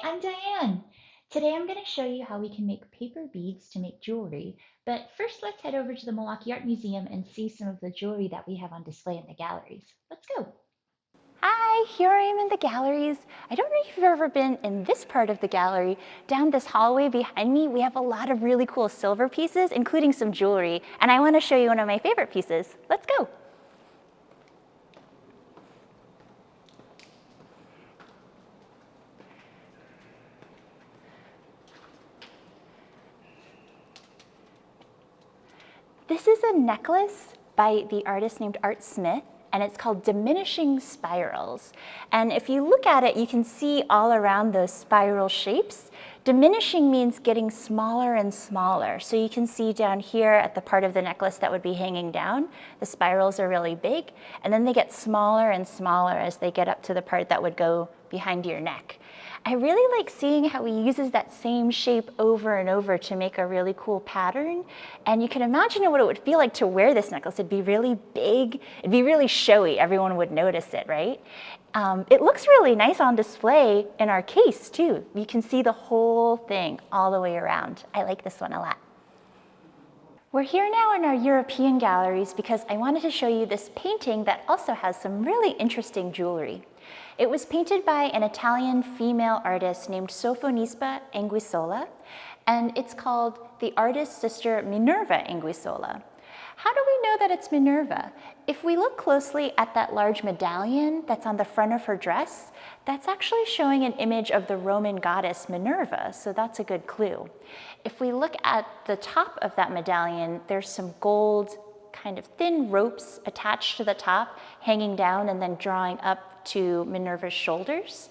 I'm Diane. Today I'm going to show you how we can make paper beads to make jewelry. But first, let's head over to the Milwaukee Art Museum and see some of the jewelry that we have on display in the galleries. Let's go. Hi, here I am in the galleries. I don't know if you've ever been in this part of the gallery. Down this hallway behind me, we have a lot of really cool silver pieces, including some jewelry. And I want to show you one of my favorite pieces. Let's go. This is a necklace by the artist named Art Smith, and it's called Diminishing Spirals. And if you look at it, you can see all around those spiral shapes. Diminishing means getting smaller and smaller. So you can see down here at the part of the necklace that would be hanging down, the spirals are really big, and then they get smaller and smaller as they get up to the part that would go behind your neck. I really like seeing how he uses that same shape over and over to make a really cool pattern. And you can imagine what it would feel like to wear this necklace. It'd be really big, it'd be really showy, everyone would notice it, right? It looks really nice on display in our case too. You can see the whole thing all the way around. I like this one a lot. We're here now in our European galleries because I wanted to show you this painting that also has some really interesting jewelry. It was painted by an Italian female artist named Sofonisba Inguisola, and it's called The Artist's Sister Minerva Inguisola. How do we know that it's Minerva? If we look closely at that large medallion that's on the front of her dress, that's actually showing an image of the Roman goddess Minerva, so that's a good clue. If we look at the top of that medallion, there's some gold kind of thin ropes attached to the top, hanging down and then drawing up to Minerva's shoulders.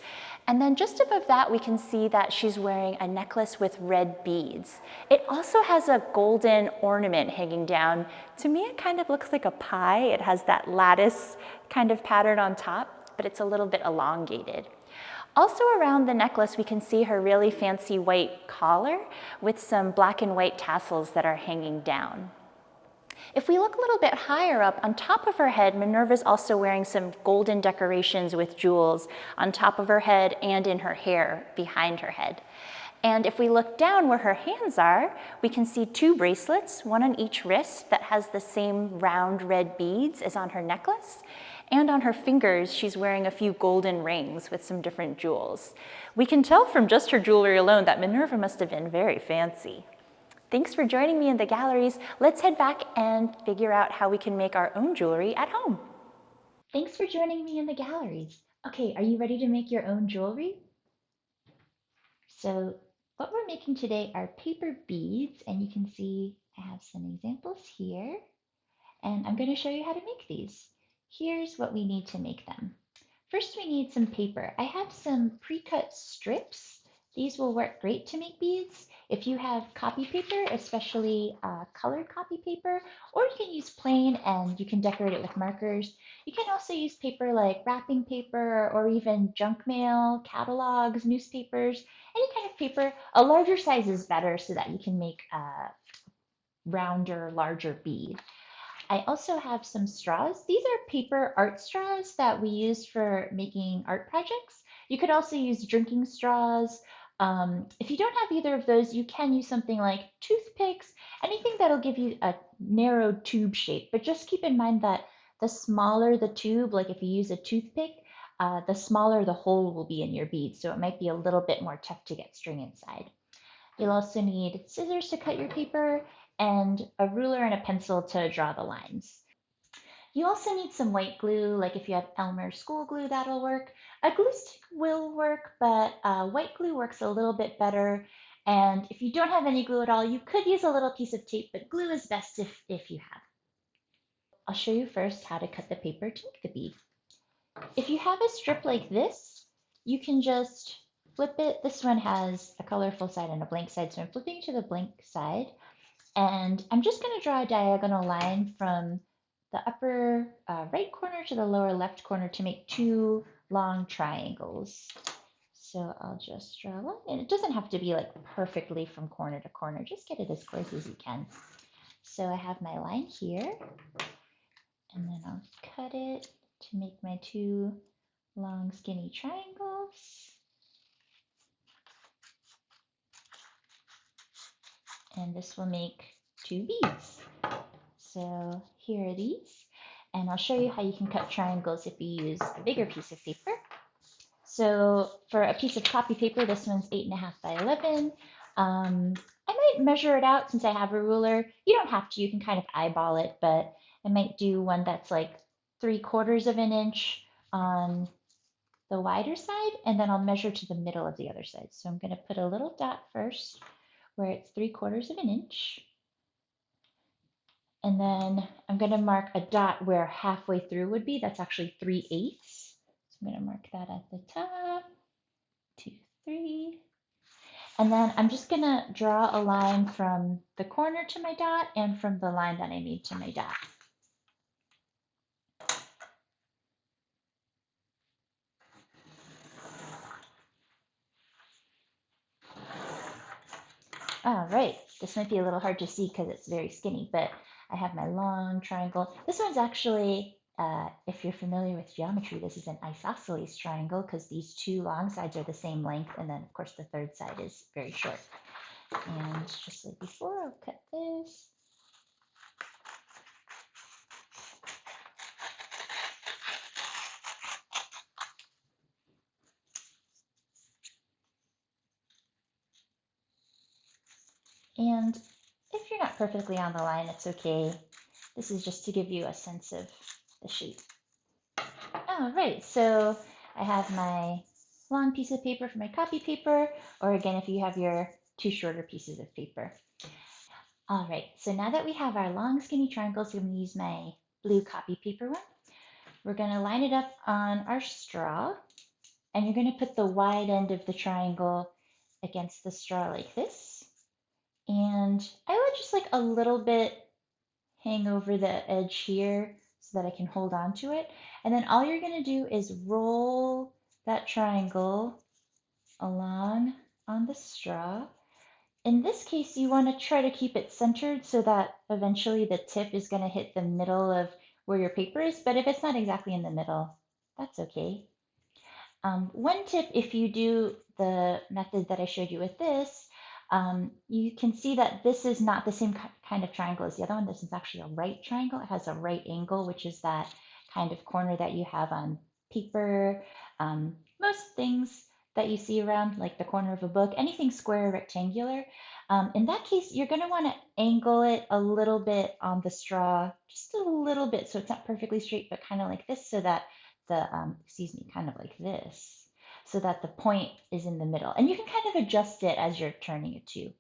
And then just above that, we can see that she's wearing a necklace with red beads. It also has a golden ornament hanging down. To me, it kind of looks like a pie. It has that lattice kind of pattern on top, but it's a little bit elongated. Also around the necklace, we can see her really fancy white collar with some black and white tassels that are hanging down. If we look a little bit higher up, on top of her head, Minerva's also wearing some golden decorations with jewels on top of her head and in her hair behind her head. And if we look down where her hands are, we can see two bracelets, one on each wrist that has the same round red beads as on her necklace. And on her fingers, she's wearing a few golden rings with some different jewels. We can tell from just her jewelry alone that Minerva must have been very fancy. Thanks for joining me in the galleries. Let's head back and figure out how we can make our own jewelry at home. Thanks for joining me in the galleries. Okay, are you ready to make your own jewelry? So what we're making today are paper beads, and you can see I have some examples here, and I'm going to show you how to make these. Here's what we need to make them. First, we need some paper. I have some pre-cut strips. These will work great to make beads. If you have copy paper, especially colored copy paper, or you can use plain and you can decorate it with markers. You can also use paper like wrapping paper or even junk mail, catalogs, newspapers, any kind of paper. A larger size is better so that you can make a rounder, larger bead. I also have some straws. These are paper art straws that we use for making art projects. You could also use drinking straws. If you don't have either of those, you can use something like toothpicks, anything that'll give you a narrow tube shape. But just keep in mind that the smaller the tube, like if you use a toothpick, the smaller the hole will be in your bead. So it might be a little bit more tough to get string inside. You'll also need scissors to cut your paper and a ruler and a pencil to draw the lines. You also need some white glue, like if you have Elmer school glue, that'll work. A glue stick will work, but white glue works a little bit better. And if you don't have any glue at all, you could use a little piece of tape, but glue is best if you have. I'll show you first how to cut the paper to make the bead. If you have a strip like this, you can just flip it. This one has a colorful side and a blank side, so I'm flipping to the blank side. And I'm just going to draw a diagonal line from the upper right corner to the lower left corner to make two long triangles. So I'll just draw a line, and it doesn't have to be like perfectly from corner to corner, just get it as close as you can. So I have my line here, and then I'll cut it to make my two long skinny triangles. and this will make 2 beads. So here are these, and I'll show you how you can cut triangles if you use a bigger piece of paper. So for a piece of copy paper, this one's 8.5 by 11. I might measure it out since I have a ruler. You don't have to, you can kind of eyeball it, but I might do one that's like 3/4 of an inch on the wider side, and then I'll measure to the middle of the other side. So I'm going to put a little dot first where it's 3/4 of an inch. And then I'm going to mark a dot where halfway through would be. That's actually 3/8. So I'm going to mark that at the top, 2, 3. And then I'm just going to draw a line from the corner to my dot and from the line that I made to my dot. All right, this might be a little hard to see because it's very skinny, but I have my long triangle. This one's actually, if you're familiar with geometry, this is an isosceles triangle because these 2 long sides are the same length, and then of course the third side is very short. And just like before, I'll cut this. And if you're not perfectly on the line, it's okay. This is just to give you a sense of the shape. All right, so I have my long piece of paper for my copy paper, or again, if you have your 2 shorter pieces of paper. All right, so now that we have our long skinny triangles, I'm going to use my blue copy paper one. We're going to line it up on our straw, and you're going to put the wide end of the triangle against the straw like this. And I would just like a little bit hang over the edge here so that I can hold on to it. And then all you're going to do is roll that triangle along on the straw. In this case, you want to try to keep it centered so that eventually the tip is going to hit the middle of where your paper is. But if it's not exactly in the middle, that's okay. One tip, if you do the method that I showed you with this, you can see that this is not the same kind of triangle as the other one. This is actually a right triangle. It has a right angle, which is that kind of corner that you have on paper. Most things that you see around, like the corner of a book, anything square or rectangular. In that case, you're going to want to angle it a little bit on the straw, just a little bit, so it's not perfectly straight, but kind of like this, so that excuse me, kind of like this, so that the point is in the middle. And you can kind of adjust it as you're turning it too.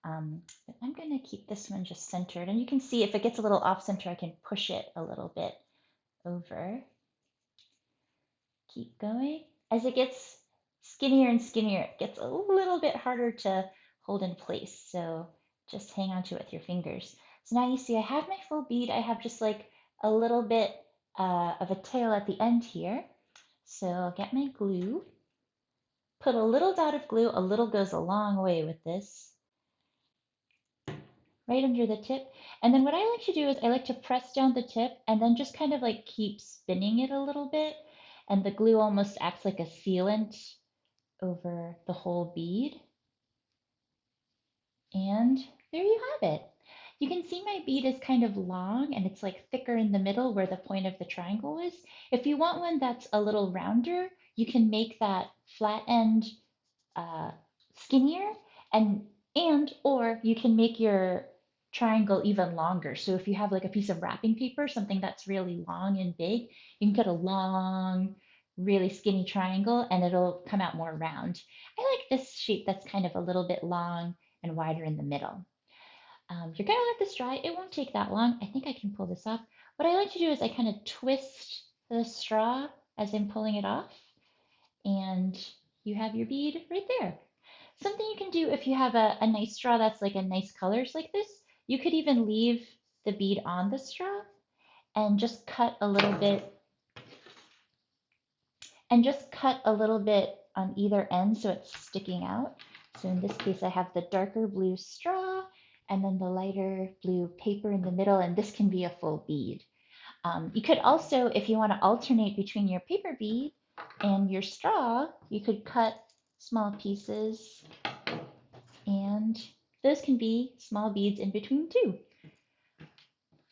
But I'm going to keep this one just centered. And you can see if it gets a little off center, I can push it a little bit over. Keep going. As it gets skinnier and skinnier, it gets a little bit harder to hold in place. So just hang on to it with your fingers. So now you see I have my full bead. I have just like a little bit of a tail at the end here. So I'll get my glue, put a little dot of glue, a little goes a long way with this, right under the tip. And then what I like to do is I like to press down the tip and then just kind of like keep spinning it a little bit. And the glue almost acts like a sealant over the whole bead. And there you have it. You can see my bead is kind of long and it's like thicker in the middle where the point of the triangle is. If you want one that's a little rounder, you can make that flat end uh, skinnier, and or you can make your triangle even longer. So if you have like a piece of wrapping paper, something that's really long and big, you can cut a long, really skinny triangle and it'll come out more round. I like this shape that's kind of a little bit long and wider in the middle. You're gonna let this dry. It won't take that long. I think I can pull this off. What I like to do is I kind of twist the straw as I'm pulling it off, and you have your bead right there. Something you can do if you have a nice straw that's like a nice colors like this, you could even leave the bead on the straw and just cut a little bit on either end so it's sticking out. So in this case, I have the darker blue straw and then the lighter blue paper in the middle, and this can be a full bead. You could also, if you want to alternate between your paper bead and your straw, you could cut small pieces and those can be small beads in between too.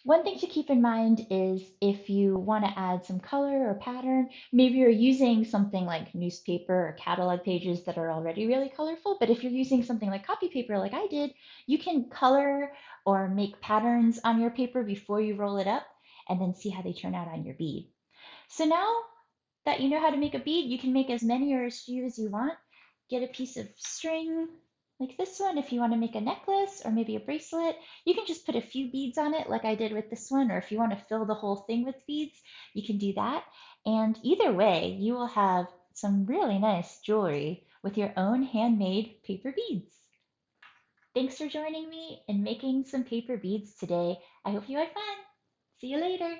One thing to keep in mind is if you want to add some color or pattern, maybe you're using something like newspaper or catalog pages that are already really colorful, but if you're using something like copy paper like I did, you can color or make patterns on your paper before you roll it up and then see how they turn out on your bead. So now that you know how to make a bead, you can make as many or as few as you want. Get a piece of string like this one if you want to make a necklace or maybe a bracelet. You can just put a few beads on it like I did with this one, or if you want to fill the whole thing with beads, you can do that. And either way, you will have some really nice jewelry with your own handmade paper beads. Thanks for joining me in making some paper beads today. I hope you had fun. See you later.